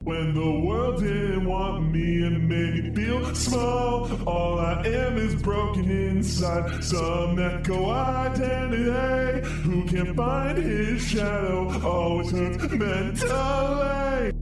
When the world didn't want me and made me feel small, all I am is broken inside. Some echo identity who can't find his shadow always hurts mentally.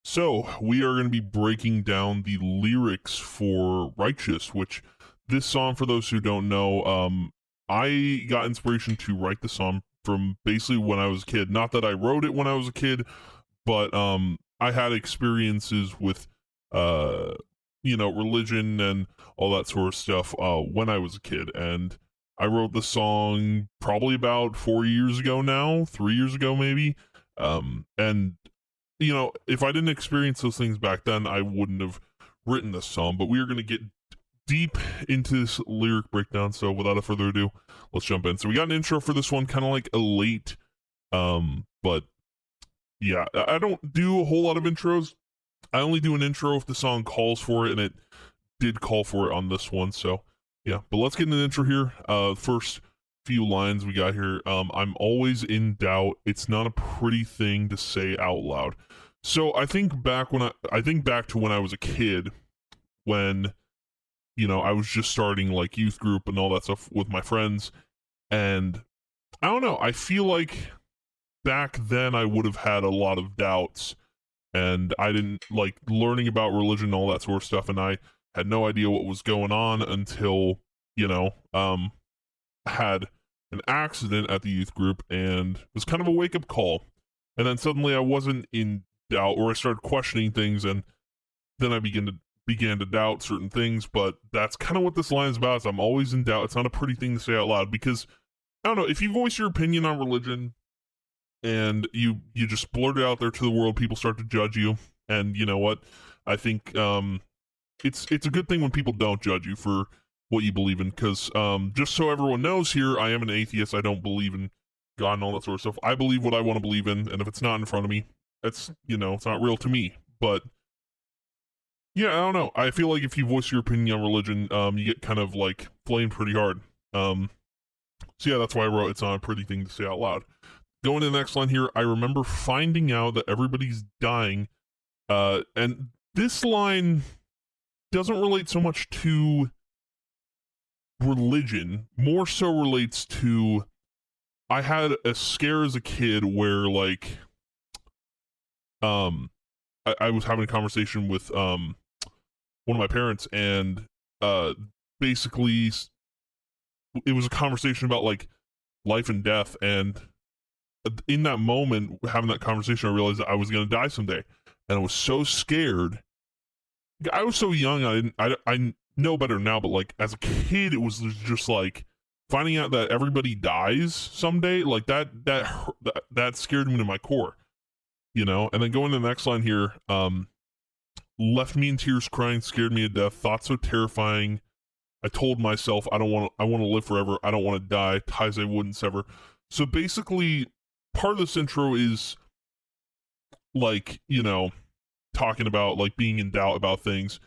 So, we are going to be breaking down the lyrics for Righteous, which this song, for those who don't know, I got inspiration to write the song from basically when I was a kid. Not that I wrote it when I was a kid, but I had experiences with, religion and all that sort of stuff when I was a kid. And I wrote the song probably about 4 years ago now, 3 years ago maybe. And if I didn't experience those things back then, I wouldn't have written this song. But we are going to get deep into this lyric breakdown. So without further ado, let's jump in. So we got an intro for this one, kind of like a late, but yeah, I don't do a whole lot of intros. I only do an intro if the song calls for it, and it did call for it on this one. So yeah, but let's get into the intro here. First few lines we got here. I'm always in doubt. It's not a pretty thing to say out loud. So I think back to when I was a kid, when I was just starting like youth group and all that stuff with my friends, and I don't know, I feel like back then I would have had a lot of doubts, and I didn't like learning about religion and all that sort of stuff, and I had no idea what was going on until had an accident at the youth group, and it was kind of a wake-up call. And then suddenly I wasn't in doubt, or I started questioning things, and then I began to doubt certain things. But that's kind of what this line is about, is I'm always in doubt. It's not a pretty thing to say out loud, because I don't know, if you voice your opinion on religion and you just blurt it out there to the world, people start to judge you. And you know what, I think it's a good thing when people don't judge you for what you believe in, because just so everyone knows here, I am an atheist. I don't believe in God and all that sort of stuff. I believe what I want to believe in, and if it's not in front of me, it's not real to me. But yeah, I don't know, I feel like if you voice your opinion on religion, you get kind of like flamed pretty hard. So yeah, that's why I wrote it's not a pretty thing to say out loud. Going to the next line here, I remember finding out that everybody's dying, and this line doesn't relate so much to religion, more so relates to, I had a scare as a kid where like I was having a conversation with one of my parents, and basically it was a conversation about like life and death, and in that moment having that conversation, I realized that I was going to die someday, and I was so scared. I was so young, I know better now, but like as a kid, it was just like finding out that everybody dies someday, like that scared me to my core, And then going to the next line here, left me in tears crying, scared me to death, thought so terrifying, I told myself I want to live forever, I don't want to die, ties I wouldn't sever. So basically part of this intro is like talking about like being in doubt about things.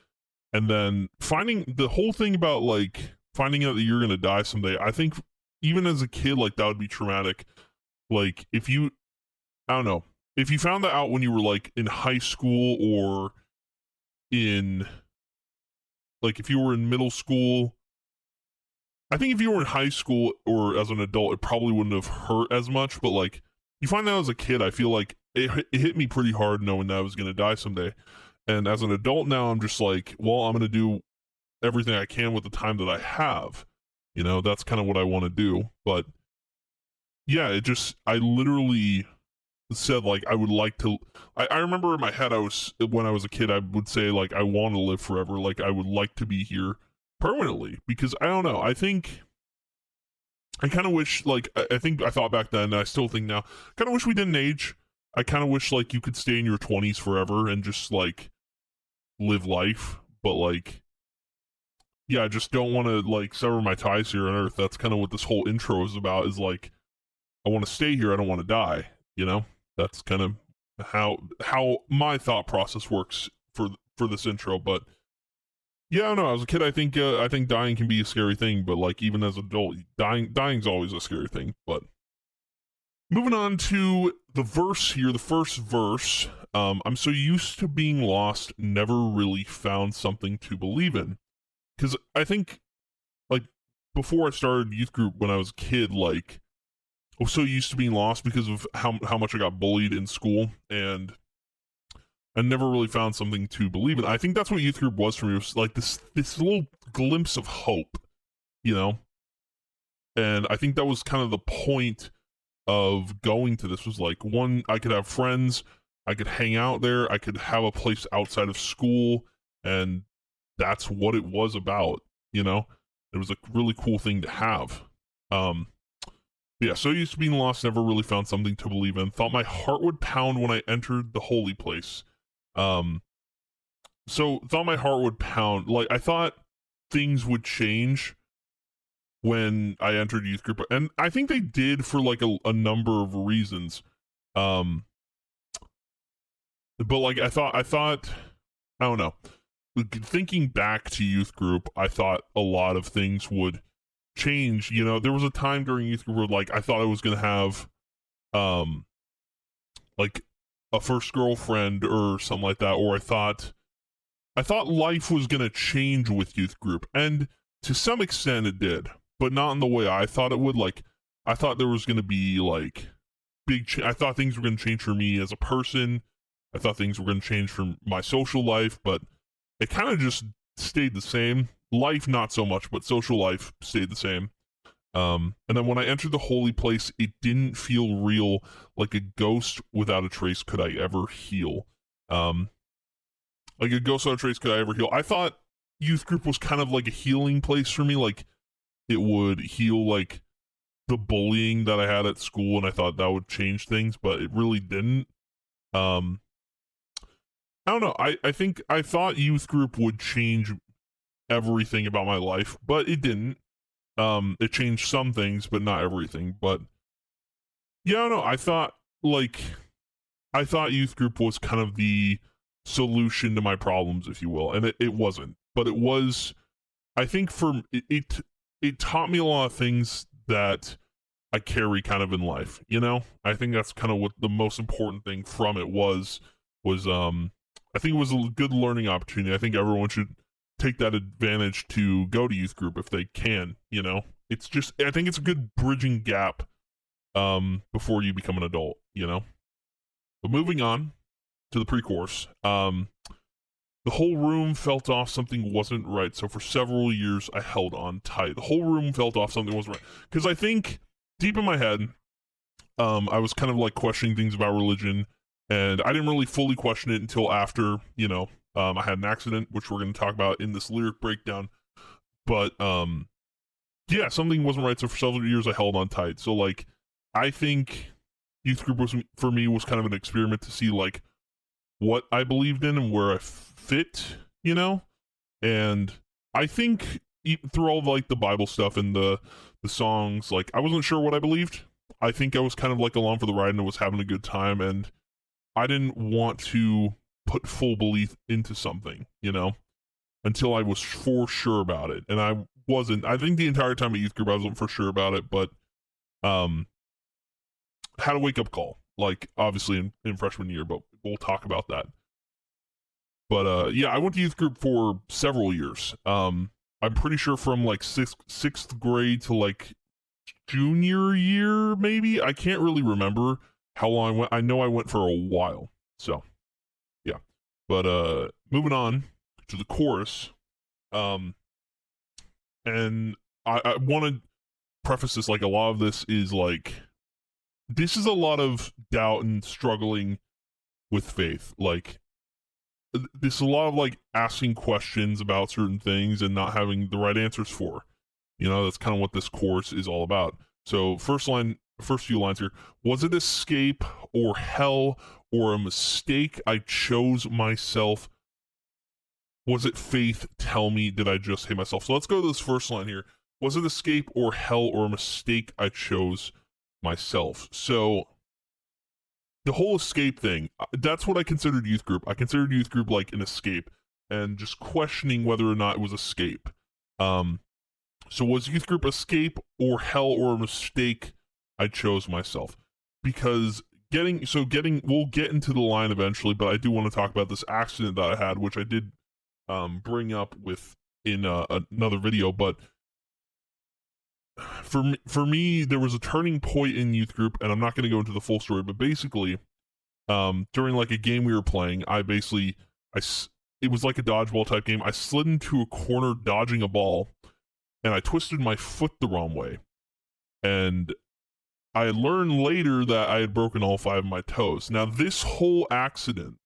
And then finding the whole thing about like finding out that you're gonna die someday. I think even as a kid, like that would be traumatic. Like if you found that out when you were like in high school, or in like if you were in middle school. I think if you were in high school or as an adult, it probably wouldn't have hurt as much. But like you find that as a kid, I feel like it hit me pretty hard knowing that I was gonna die someday. And as an adult now, I'm just like, well, I'm going to do everything I can with the time that I have. That's kind of what I want to do. But yeah, I literally said, like, I would like to, I remember in my head, when I was a kid, I would say, like, I want to live forever. Like, I would like to be here permanently, because I don't know. I think I kind of wish, like, I thought back then, and I still think now, kind of wish we didn't age. I kind of wish, like, you could stay in your 20s forever and just, like, live life, but like yeah, I just don't want to like sever my ties here on earth. That's kind of what this whole intro is about, is like I want to stay here, I don't want to die. That's kind of how my thought process works for this intro. But yeah, I don't know, as a kid, I think dying can be a scary thing, but like even as an adult, dying's always a scary thing. But moving on to the verse here, the first verse. I'm so used to being lost, never really found something to believe in. Because I think, like, before I started youth group when I was a kid, like, I was so used to being lost because of how much I got bullied in school, and I never really found something to believe in. I think that's what youth group was for me. It was like this little glimpse of hope, you know? And I think that was kind of the point of going to this, was like, one, I could have friends, I could hang out there, I could have a place outside of school, and that's what it was about, you know? It was a really cool thing to have. Yeah, so used to being lost, never really found something to believe in. Thought my heart would pound when I entered the holy place. So thought my heart would pound. Like, I thought things would change when I entered youth group, and I think they did for like a number of reasons. But like I thought, I don't know. Thinking back to youth group, I thought a lot of things would change. You know, there was a time during youth group where, like, I thought I was gonna have, like, a first girlfriend or something like that, or I thought life was gonna change with youth group, and to some extent it did, but not in the way I thought it would. Like, I thought there was gonna be like I thought things were gonna change for me as a person. I thought things were gonna change for my social life, but it kind of just stayed the same. Life, not so much, but social life stayed the same. And then when I entered the holy place, it didn't feel real. Like a ghost without a trace could I ever heal. Like a ghost without a trace could I ever heal. I thought youth group was kind of like a healing place for me. Like, it would heal like the bullying that I had at school, and I thought that would change things, but it really didn't. I don't know. I think I thought youth group would change everything about my life, but it didn't. It changed some things, but not everything. But yeah, I don't know. I thought youth group was kind of the solution to my problems, if you will, and it wasn't. But it was. I think it taught me a lot of things that I carry kind of in life. You know, I think that's kind of what the most important thing from it was. I think it was a good learning opportunity. I think everyone should take that advantage to go to youth group if they can, you know? It's just, I think it's a good bridging gap before you become an adult, you know? But moving on to the pre-course, the whole room felt off something wasn't right, so for several years I held on tight. The whole room felt off something wasn't right. Because I think, deep in my head, I was kind of like questioning things about religion, and I didn't really fully question it until after, you know, I had an accident, which we're going to talk about in this lyric breakdown. But, yeah, something wasn't right, so for several years I held on tight. So, like, I think youth group was, for me, was kind of an experiment to see, like, what I believed in and where I fit, you know? And I think through all, like, the Bible stuff and the songs, like, I wasn't sure what I believed. I think I was kind of, like, along for the ride and I was having a good time, and I didn't want to put full belief into something, you know, until I was for sure about it. And I wasn't. I think the entire time at youth group I wasn't for sure about it, but had a wake-up call, like, obviously in freshman year, but we'll talk about that. But yeah, I went to youth group for several years. I'm pretty sure from like sixth grade to like junior year, maybe. I can't really remember how long I went. I know I went for a while. So yeah. But moving on to the chorus. And I want to preface this, like, a lot of this is like, this is a lot of doubt and struggling with faith. Like, this is a lot of like asking questions about certain things and not having the right answers for. You know, that's kind of what this course is all about. So first few lines here. Was it escape or hell or a mistake? I chose myself. Was it faith? Tell me, did I just hate myself? So let's go to this first line here. Was it escape or hell or a mistake? I chose myself. So the whole escape thing, that's what I considered youth group. I considered youth group like an escape and just questioning whether or not it was escape. So was youth group escape or hell or a mistake? I chose myself. because we'll get into the line eventually, but I do want to talk about this accident that I had, which I did bring up in another video. But for me, there was a turning point in youth group, and I'm not going to go into the full story, but basically, during like a game we were playing, it was like a dodgeball type game. I slid into a corner dodging a ball, and I twisted my foot the wrong way. And I learned later that I had broken all 5 of my toes. Now, this whole accident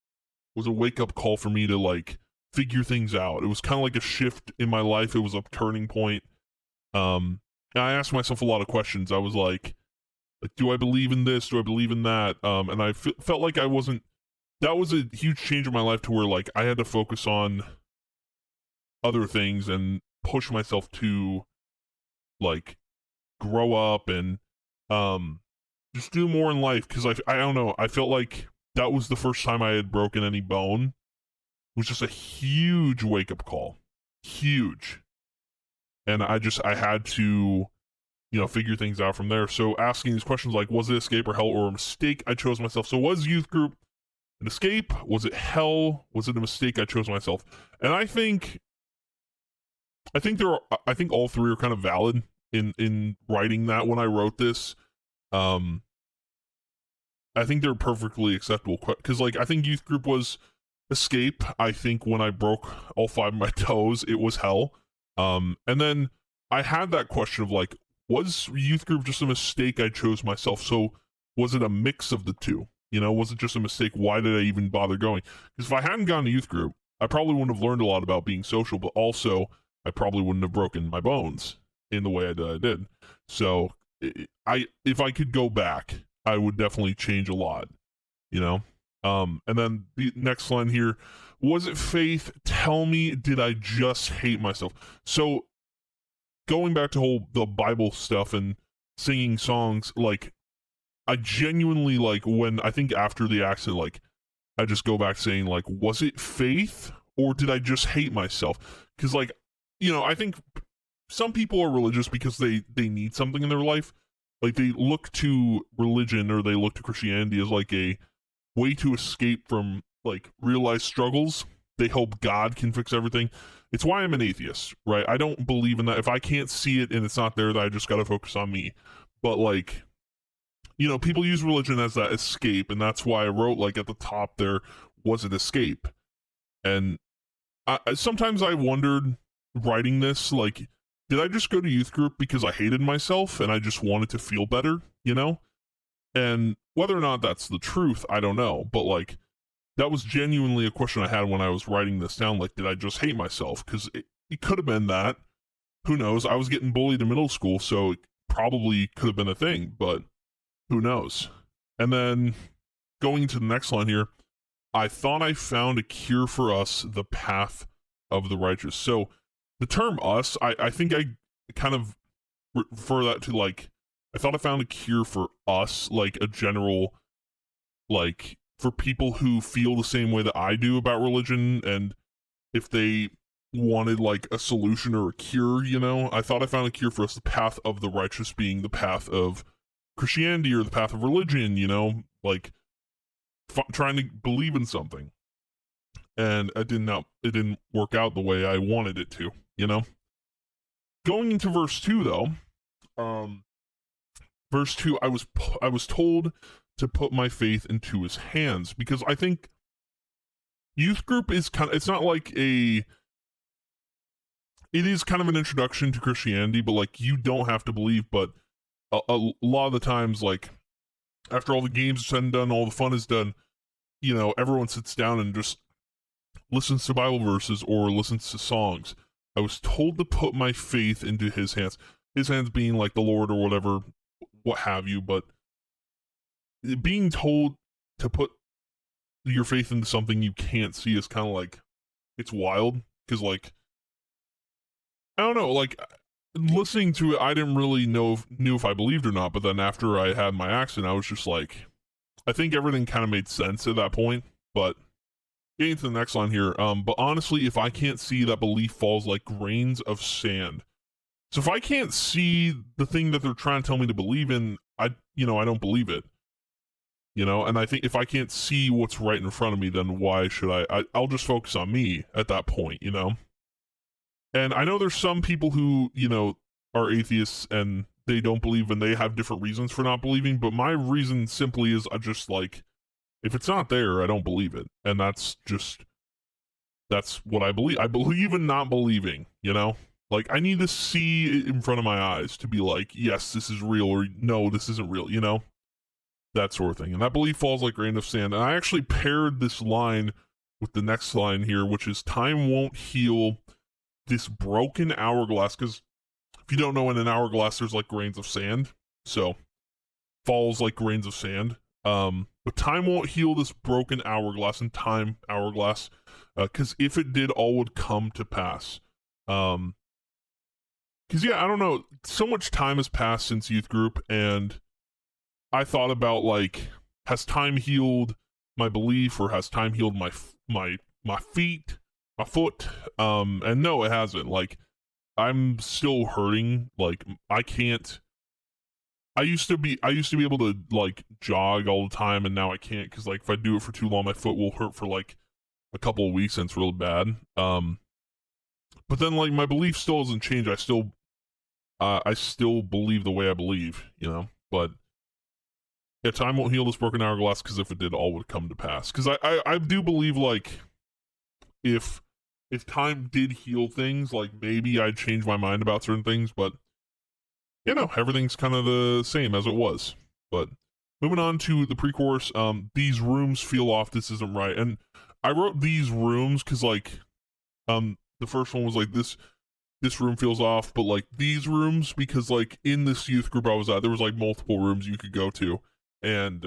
was a wake-up call for me to, like, figure things out. It was kind of like a shift in my life. It was a turning point. And I asked myself a lot of questions. I was like, do I believe in this? Do I believe in that? And I felt like I wasn't... That was a huge change in my life to where, like, I had to focus on other things and push myself to, like, grow up and just do more in life, because I don't know, I felt like that was the first time I had broken any bone. It was just a huge wake-up call. Huge. And I had to, figure things out from there. So asking these questions like, was it escape or hell or a mistake I chose myself? So was youth group an escape? Was it hell? Was it a mistake I chose myself? And I think all 3 are kind of valid in writing that. When I wrote this, I think they're perfectly acceptable, because like I think youth group was escape. I think when I broke all 5 of my toes, it was hell. And then I had that question of like, was youth group just a mistake I chose myself? So was it a mix of the two? Was it just a mistake? Why did I even bother going? Because if I hadn't gone to youth group, I probably wouldn't have learned a lot about being social, but also I probably wouldn't have broken my bones in the way I did. So if I could go back, I would definitely change a lot, and then the next line here, was it faith? Tell me, did I just hate myself? So going back to the Bible stuff and singing songs, like I genuinely, like, when I think after the accident, like I just go back saying, like, was it faith or did I just hate myself? Because like, I think some people are religious because they need something in their life. Like they look to religion or they look to Christianity as like a way to escape from like real life struggles. They hope God can fix everything. It's why I'm an atheist, right? I don't believe in that. If I can't see it and it's not there, then I just got to focus on me. But like, people use religion as that escape, and that's why I wrote like at the top there, was it escape? And sometimes I wondered writing this, like, did I just go to youth group because I hated myself and I just wanted to feel better, And whether or not that's the truth, I don't know. But like, that was genuinely a question I had when I was writing this down. Like, did I just hate myself? Because it could have been that. Who knows? I was getting bullied in middle school, so it probably could have been a thing, but who knows? And then going to the next line here, I thought I found a cure for us, the path of the righteous. So the term us, I think I kind of refer that to like, I thought I found a cure for us, like a general, like for people who feel the same way that I do about religion, and if they wanted like a solution or a cure, I thought I found a cure for us, the path of the righteous being the path of Christianity or the path of religion, like trying to believe in something. And it didn't work out the way I wanted it to, Going into verse 2 though, verse 2, I was told to put my faith into his hands, because I think youth group is it's not like it is kind of an introduction to Christianity, but like you don't have to believe, but a lot of the times, like after all the games are said and done, all the fun is done, everyone sits down and just listens to Bible verses or listens to songs. I was told to put my faith into his hands being like the Lord or whatever, what have you, but being told to put your faith into something you can't see is kind of like, it's wild, because like, I don't know, like listening to it, I didn't really knew if I believed or not, but then after I had my accident, I was just like, I think everything kind of made sense at that point. But getting to the next line here, but honestly, if I can't see, that belief falls like grains of sand. So if I can't see the thing that they're trying to tell me to believe in, I don't believe it. you know. And I think if I can't see what's right in front of me, then why should I'll just focus on me at that point, you know. And I know there's some people who, you know, are atheists and they don't believe, and they have different reasons for not believing, but my reason simply is I just like, if it's not there, I don't believe it. And that's what I believe. I believe in not believing, you know? Like, I need to see it in front of my eyes to be like, yes, this is real, or no, this isn't real, you know? That sort of thing. And that belief falls like grain of sand. And I actually paired this line with the next line here, which is, time won't heal this broken hourglass. Because if you don't know, in an hourglass, there's like grains of sand. So, falls like grains of sand. But time won't heal this broken hourglass, and time hourglass, because if it did, all would come to pass. Because yeah, I don't know, so much time has passed since youth group, and I thought about, like, has time healed my belief, or has time healed my feet, my foot? And no, it hasn't. Like, I'm still hurting. Like, I used to be able to like jog all the time, and now I can't, because like if I do it for too long, my foot will hurt for like a couple of weeks, and it's real bad. But then like my belief still hasn't changed. I still believe the way I believe, you know. But yeah, time won't heal this broken hourglass, because if it did, all would come to pass. Because I do believe, like, if time did heal things, like maybe I'd change my mind about certain things, but you know, everything's kind of the same as it was. But moving on to the pre-chorus, these rooms feel off, this isn't right. And I wrote these rooms because, like, the first one was like, this room feels off, but like these rooms, because like in this youth group I was at, there was like multiple rooms you could go to, and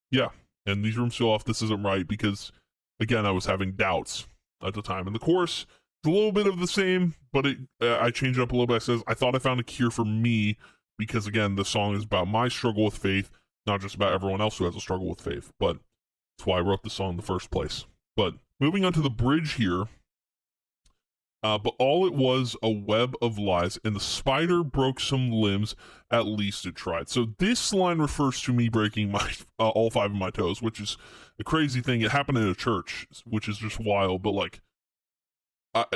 yeah, and these rooms feel off, this isn't right, because again, I was having doubts at the time. And the chorus, a little bit of the same, but I changed it up a little bit. It says, I thought I found a cure for me, because again, the song is about my struggle with faith, not just about everyone else who has a struggle with faith. But that's why I wrote the song in the first place. But moving on to the bridge here, but all it was a web of lies, and the spider broke some limbs, at least it tried. So this line refers to me breaking my all 5 of my toes, which is a crazy thing. It happened in a church, which is just wild. But like,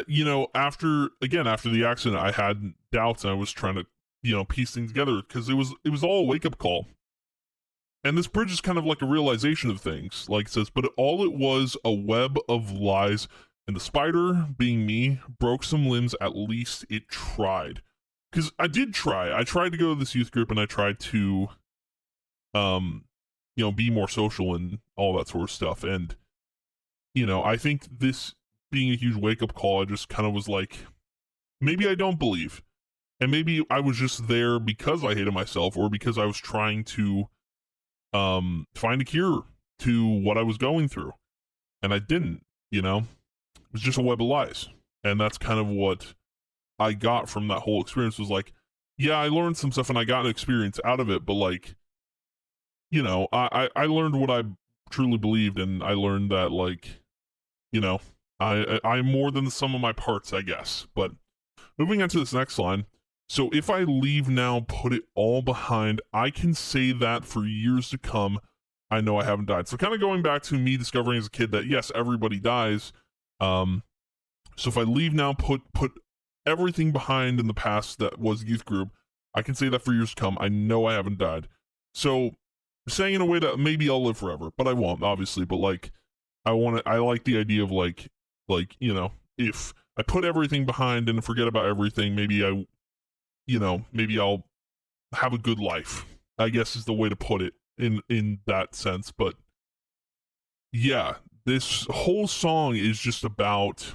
you know, after the accident, I had doubts, and I was trying to, you know, piece things together, because it was all a wake-up call. And this bridge is kind of like a realization of things. Like it says, but all it was a web of lies, and the spider, being me, broke some limbs, at least it tried. Because I did try. I tried to go to this youth group, and I tried to, you know, be more social and all that sort of stuff. And, you know, I think this being a huge wake-up call, I just kind of was like, maybe I don't believe. And maybe I was just there because I hated myself, or because I was trying to find a cure to what I was going through. And I didn't, you know? It was just a web of lies. And that's kind of what I got from that whole experience, was like, yeah, I learned some stuff and I got an experience out of it, but like, you know, I learned what I truly believed, and I learned that, like, you know, I'm more than the sum of my parts, I guess. But moving on to this next line. So if I leave now, put it all behind, I can say that for years to come, I know I haven't died. So kind of going back to me discovering as a kid that, yes, everybody dies. So if I leave now, put everything behind in the past that was youth group, I can say that for years to come, I know I haven't died. So saying in a way that maybe I'll live forever, but I won't, obviously. But like, I like the idea of like, you know, if I put everything behind and forget about everything, maybe maybe I'll have a good life, I guess is the way to put it in that sense. But yeah, this whole song is just about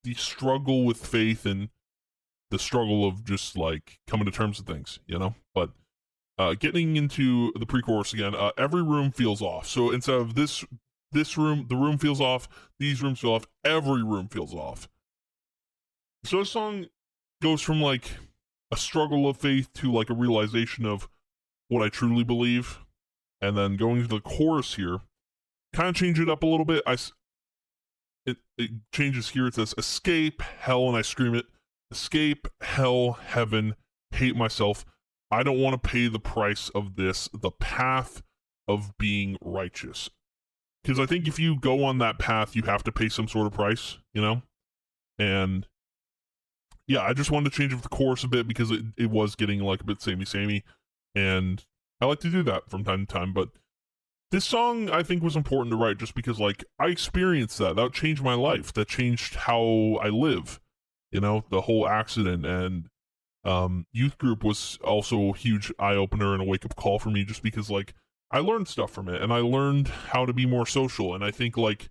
the struggle with faith and the struggle of just like coming to terms with things, you know. But getting into the pre-chorus again, every room feels off. So instead of this room, the room feels off, these rooms feel off, every room feels off. So the song goes from like a struggle of faith to like a realization of what I truly believe, and then going to the chorus here, kind of change it up a little bit. It changes here. It says, escape hell, and I scream it, escape hell, heaven, hate myself. I don't want to pay the price of this. The path of being righteous. Because I think if you go on that path, you have to pay some sort of price, you know? And yeah, I just wanted to change up the chorus a bit because it was getting like a bit samey, and I like to do that from time to time. But this song I think was important to write just because like I experienced that changed my life, that changed how I live, you know, the whole accident. And youth group was also a huge eye-opener and a wake-up call for me, just because like I learned stuff from it, and I learned how to be more social. And I think like,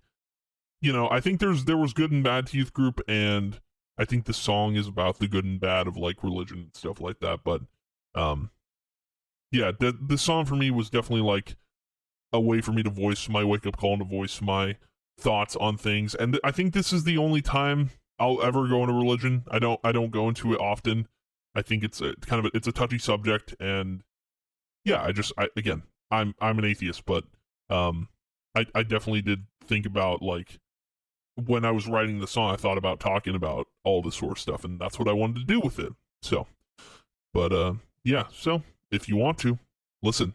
you know, I think there was good and bad to youth group, and I think the song is about the good and bad of like religion and stuff like that. But yeah, the song for me was definitely like a way for me to voice my wake up call and to voice my thoughts on things. And I think this is the only time I'll ever go into religion. I don't go into it often. I think it's a kind of it's a touchy subject, and yeah, again, I'm an atheist, but I definitely did think about like when I was writing the song, I thought about talking about all this sort of stuff, and that's what I wanted to do with it. So, but yeah, so if you want to listen,